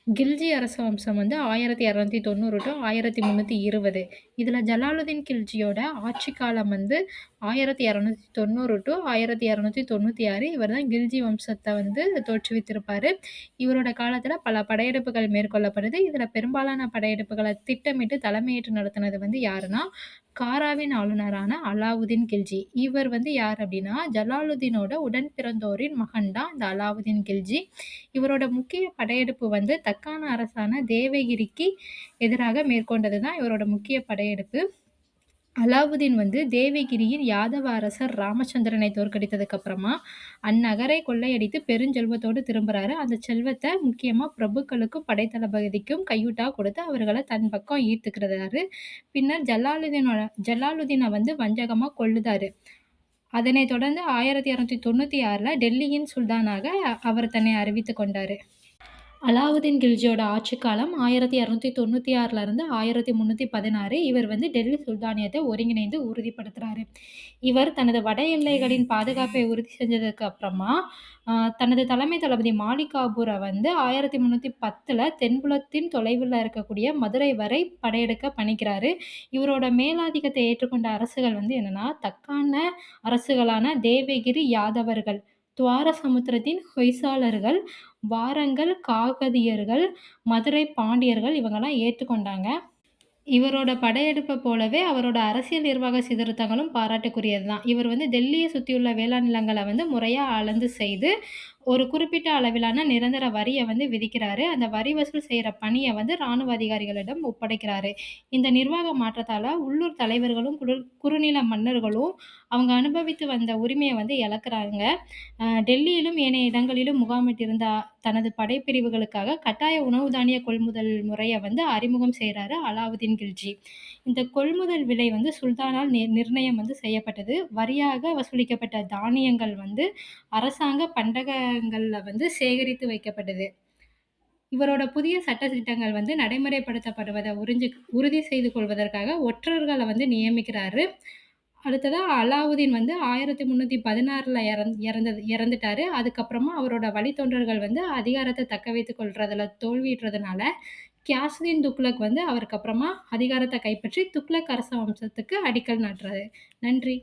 கில்ஜி அரச வம்சம் வந்து 1290 டூ 1320. இதுல ஜலாலுதீன் கில்ஜியோட ஆட்சி காலம் வந்து 1290 டூ 1296. இவர் தான் கில்ஜி வம்சத்த வந்து தோற்றுவித்திருப்பாரு. இவரோட காலத்துல பல படையெடுப்புகள் மேற்கொள்ளப்படுது. இதுல பெரும்பாலான படையெடுப்புகள திட்டமிட்டு தலைமையேற்று நடத்துனது வந்து யாருன்னா, காராவின் ஆளுநரான அலாவுதீன் கில்ஜி. இவர் வந்து யார் அப்டின்னா, ஜலாலுதீனோட உடன் பிறந்தோரின் மகன் தான் இந்த அலாவுதீன் கில்ஜி. இவரோட முக்கிய படையெடுப்பு வந்து தக்கான அரசான தேவகிரிக்கு எதிராக மேற்கொண்டது தான் இவரோட முக்கிய படையெடுப்பு. அலாவுதீன் வந்து தேவகிரியின் யாதவ அரசர் ராமச்சந்திரனை தோற்கடித்ததுக்கு அப்புறமா, அந்நகரை கொள்ளையடித்து பெருஞ்செல்வத்தோடு திரும்புறாரு. அந்த செல்வத்த முக்கியமா பிரபுக்களுக்கும், படைத்தளபதிக்கும் கையூட்டா கொடுத்து அவர்கள தன் பக்கம் ஈர்த்துக்கிறாரு. பின்னர் ஜலாலுதீன வந்து வஞ்சகமா கொல்லுதாரு. அதனைத் தொடர்ந்து 1296ல டெல்லியின் சுல்தானாக அவர் தன்னை அறிவித்துக் கொண்டாரு. அலாவுதீன் கில்ஜியோட ஆட்சிக் காலம் 1296லிருந்து 1316. இவர் வந்து டெல்லி சுல்தானியத்தை ஒருங்கிணைந்து உறுதிப்படுத்துறாரு. இவர் தனது வட எல்லைகளின் பாதுகாப்பை உறுதி செஞ்சதுக்கு அப்புறமா, தனது தலைமை தளபதி மாலிக் காஃபூர வந்து 1310ல தென்புலத்தின் தொலைவுல இருக்கக்கூடிய மதுரை வரை படையெடுக்க பணிக்கிறாரு. இவரோட மேலாதிக்கத்தை ஏற்றுக்கொண்ட அரசுகள் வந்து என்னன்னா, தக்கான அரசுகளான தேவகிரி யாதவர்கள், துவார சமுத்திரத்தின் ஹொய்சாலர்கள், வாரங்கல் காகதியர்கள், மதுரை பாண்டியர்கள் இவங்கலாம் ஏற்றுக்கொண்டாங்க. இவரோட படையெடுப்ப போலவே அவரோட அரசியல் நிர்வாக சீர்திருத்தங்களும் பாராட்டுக்குரியது தான். இவர் வந்து டெல்லிய சுத்தியுள்ள வேளாண் நிலங்கள வந்து முறையா அளந்து செய்து, ஒரு குறிப்பிட்ட அளவிலான நிரந்தர வரிய வந்து விதிக்கிறாரு. அந்த வரி வசூல் செய்ற பணிய வந்து ராணுவ அதிகாரிகளிடம் ஒப்படைக்கிறாரு. இந்த நிர்வாக மாற்றத்தால உள்ளூர் தலைவர்களும், குறுநில மன்னர்களும் அவங்க அனுபவித்து வந்த உரிமைய வந்து இழக்குறாங்க. டெல்லியிலும் ஏனைய இடங்களிலும் முகாமிட்டிருந்த தனது படைப்பிரிவுகளுக்காக கட்டாய உணவு தானிய கொள்முதல் முறைய வந்து அறிமுகம் செய்றாரு அலாவுதீன் கில்ஜி. இந்த கொள்முதல் விலை வந்து சுல்தானால் நிர்ணயம் வந்து செய்யப்பட்டது. வரியாக வசூலிக்கப்பட்ட தானியங்கள் வந்து அரசாங்க பண்டகங்கள்ல வந்து சேகரித்து வைக்கப்பட்டது. இவரோட புதிய சட்ட திட்டங்கள் வந்து நடைமுறைப்படுத்தப்படுவத உறுதி செய்து கொள்வதற்காக ஒற்றர்கள வந்து நியமிக்கிறாரு. அடுத்ததா அலாவுதீன் வந்து 1316ல இறந்துட்டாரு. அதுக்கப்புறமா அவரோட வழித்தோன்றல்கள் வந்து அதிகாரத்த தக்க வைத்துக் கொள்றதுல தோல்வியுற்றதுனால, கியாசுதீன் துக்ளக் வந்து அவருக்கு அப்புறமா அதிகாரத்த கைப்பற்றி துக்ளக் அரச வம்சத்துக்கு அடிக்கல் நாட்டுறாரு. நன்றி.